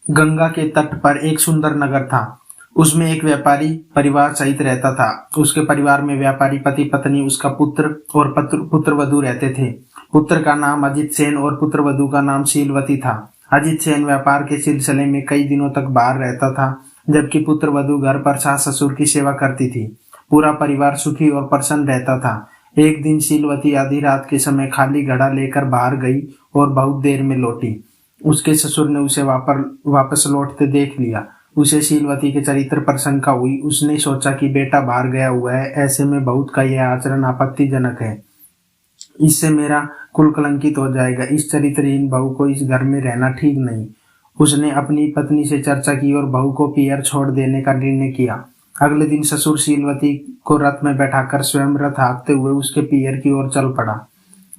गंगा के तट पर एक सुंदर नगर था। उसमें एक व्यापारी परिवार सहित रहता था। उसके परिवार में व्यापारी पति पत्नी, उसका पुत्र और पुत्र वधू रहते थे। पुत्र का नाम अजित सेन और पुत्र वधू का नाम शीलवती था। अजित सेन व्यापार के सिलसिले में कई दिनों तक बाहर रहता था, जबकि पुत्र वधू घर पर सास ससुर की सेवा करती थी। पूरा परिवार सुखी और प्रसन्न रहता था। एक दिन शीलवती आधी रात के समय खाली घड़ा लेकर बाहर गई और बहुत देर में लौटी। उसके ससुर ने उसे वापस लौटते देख लिया। उसे शीलवती के चरित्र पर शंका हुई। उसने सोचा कि बेटा बाहर गया हुआ है, ऐसे में बहुत का यह आचरण आपत्तिजनक है। इससे मेरा कुल कलंकित हो जाएगा। इस चरित्रहीन बहू को इस घर में रहना ठीक नहीं। उसने अपनी पत्नी से चर्चा की और बहू को पियर छोड़ देने का निर्णय किया। अगले दिन ससुर शीलवती को रथ में बैठाकर स्वयं रथ हाँकते हुए उसके पियर की ओर चल पड़ा।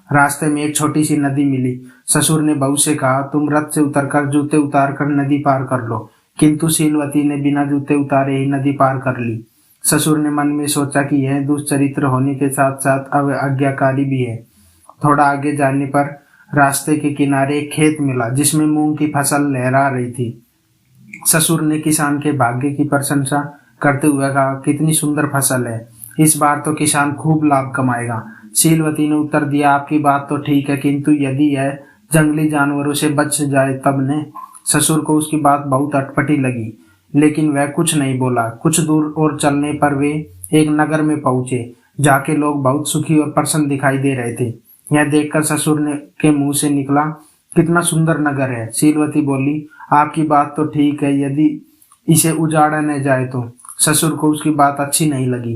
रास्ते में एक छोटी सी नदी मिली। ससुर ने बहू से कहा, तुम रथ से उतरकर जूते उतार कर नदी पार कर लो। किंतु शीलवती ने बिना जूते उतारे ही नदी पार कर ली। ससुर ने मन में सोचा कि यह दुष्चरित्र होने के साथ साथ आज्ञाकारी भी है। थोड़ा आगे जाने पर रास्ते के किनारे एक खेत मिला जिसमें मूंग की फसल लहरा रही थी। ससुर ने किसान के भाग्य की प्रशंसा करते हुए कहा, कितनी सुंदर फसल है, इस बार तो किसान खूब लाभ कमाएगा। शीलवती ने उत्तर दिया, आपकी बात तो ठीक है, किंतु यदि यह जंगली जानवरों से बच जाए तब ने। ससुर को उसकी बात बहुत अटपटी लगी, लेकिन वह कुछ नहीं बोला। कुछ दूर और चलने पर वे एक नगर में पहुंचे, जहाँ के लोग बहुत सुखी और प्रसन्न दिखाई दे रहे थे। यह देखकर ससुर ने के मुंह से निकला, कितना सुंदर नगर है। शीलवती बोली, आपकी बात तो ठीक है, यदि इसे उजाड़ा न जाए तो। ससुर को उसकी बात अच्छी नहीं लगी,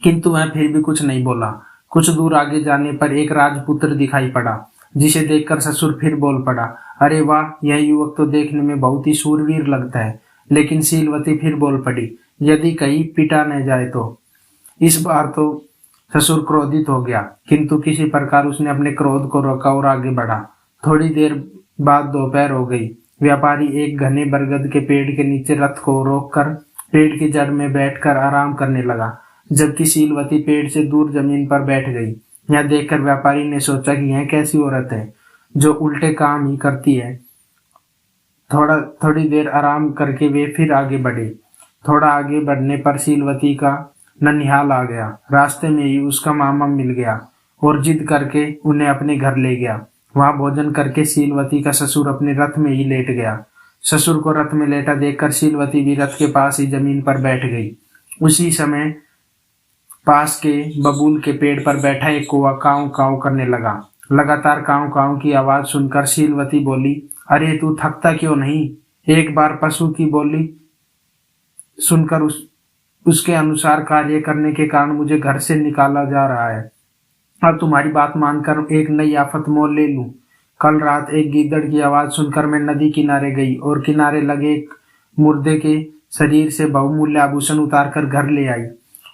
किंतु वह फिर भी कुछ नहीं बोला। कुछ दूर आगे जाने पर एक राजपुत्र दिखाई पड़ा, जिसे देखकर ससुर फिर बोल पड़ा, अरे वाह, यह युवक तो देखने में बहुत ही शूरवीर लगता है। लेकिन शीलवती फिर बोल पड़ी, यदि कहीं पिटा न जाए तो। इस बार तो ससुर क्रोधित हो गया, किंतु किसी प्रकार उसने अपने क्रोध को रोका और आगे बढ़ा। थोड़ी देर बाद दोपहर हो गई। व्यापारी एक घने बरगद के पेड़ के नीचे रथ को रोककर पेड़ की जड़ में बैठकर आराम करने लगा, जबकि शीलवती पेड़ से दूर जमीन पर बैठ गई। यह देखकर व्यापारी ने सोचा कि यह कैसी औरत है जो उल्टे काम ही करती है। थोड़ी देर आराम करके वे फिर आगे बढ़े। थोड़ा आगे बढ़ने पर शीलवती का ननिहाल आ गया। रास्ते में ही उसका मामा मिल गया और जिद करके उन्हें अपने घर ले गया। वहां भोजन करके शीलवती का ससुर अपने रथ में ही लेट गया। ससुर को रथ में लेटा देखकर शीलवती भी रथ के पास ही जमीन पर बैठ गई। उसी समय पास के बबूल के पेड़ पर बैठा एक कौवा काऊ काऊ करने लगा। लगातार काऊ काऊ की आवाज सुनकर शीलवती बोली, अरे तू थकता क्यों नहीं? एक बार पशु की बोली सुनकर उसके अनुसार कार्य करने के कारण मुझे घर से निकाला जा रहा है। अब तुम्हारी बात मानकर एक नई आफत मोल ले लूं। कल रात एक गीदड़ की आवाज सुनकर मैं नदी किनारे गई और किनारे लगे एक मुर्दे के शरीर से बहुमूल्य आभूषण उतार कर घर ले आई।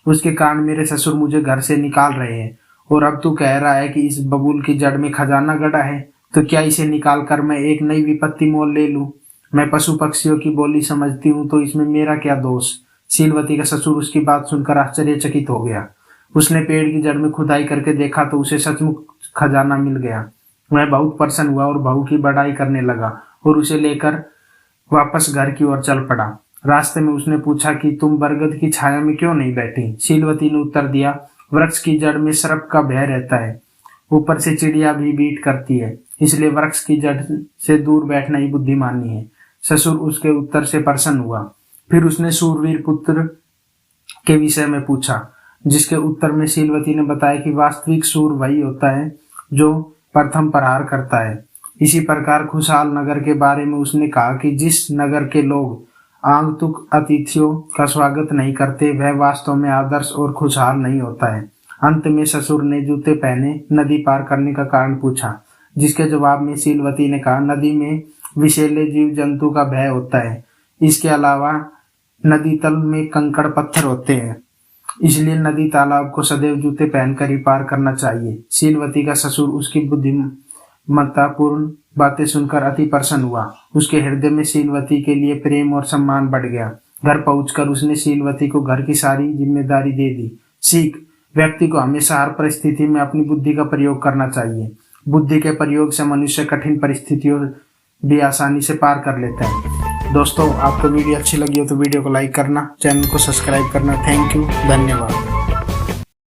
उसके कारण मेरे ससुर मुझे घर से निकाल रहे हैं। और अब तू कह रहा है कि इस बबूल की जड़ में खजाना गड़ा है, तो क्या इसे निकाल कर मैं एक नई विपत्ति मोल ले लूं? मैं पशु पक्षियों की बोली समझती हूँ, तो इसमें मेरा क्या दोष? शीलवती का ससुर उसकी बात सुनकर आश्चर्यचकित हो गया। उसने पेड़ की जड़ में खुदाई करके देखा तो उसे सचमुच खजाना मिल गया। वह बहुत प्रसन्न हुआ और बहू की बड़ाई करने लगा और उसे लेकर वापस घर की ओर चल पड़ा। रास्ते में उसने पूछा कि तुम बरगद की छाया में क्यों नहीं बैठी? शीलवती ने उत्तर दिया, वृक्ष की जड़ में सर्प का भय रहता है, ऊपर से चिड़िया भी बीट करती है, इसलिए वृक्ष की जड़ से दूर बैठना ही बुद्धिमानी है। ससुर उसके उत्तर से प्रसन्न हुआ। फिर उसने शूरवीर पुत्र के विषय में पूछा, जिसके उत्तर में शीलवती ने बताया कि वास्तविक शूर वही होता है जो प्रथम प्रहार करता है। इसी प्रकार खुशहाल नगर के बारे में उसने कहा कि जिस नगर के लोग आगंतुक अतिथियों का स्वागत नहीं करते, वह वास्तव में आदर्श और खुशहाल नहीं होता है। अंत में ससुर ने जूते पहने नदी पार करने का कारण पूछा, जिसके जवाब में शीलवती ने कहा, नदी में विषैले जीव जंतु का भय होता है। इसके अलावा नदी तल में कंकड़ पत्थर होते हैं, इसलिए नदी तालाब को सदैव जूते पहनकर ही पार करना चाहिए। शीलवती का ससुर उसकी बुद्धिमत्तापूर्ण बातें सुनकर अति प्रसन्न हुआ। उसके हृदय में शीलवती के लिए प्रेम और सम्मान बढ़ गया। घर पहुंचकर उसने शीलवती को घर की सारी जिम्मेदारी दे दी। सीख, व्यक्ति को हमेशा हर परिस्थिति में अपनी बुद्धि का प्रयोग करना चाहिए। बुद्धि के प्रयोग से मनुष्य कठिन परिस्थितियों भी आसानी से पार कर लेता है। दोस्तों, आपको वीडियो अच्छी लगी हो तो वीडियो को लाइक करना, चैनल को सब्सक्राइब करना। थैंक यू, धन्यवाद।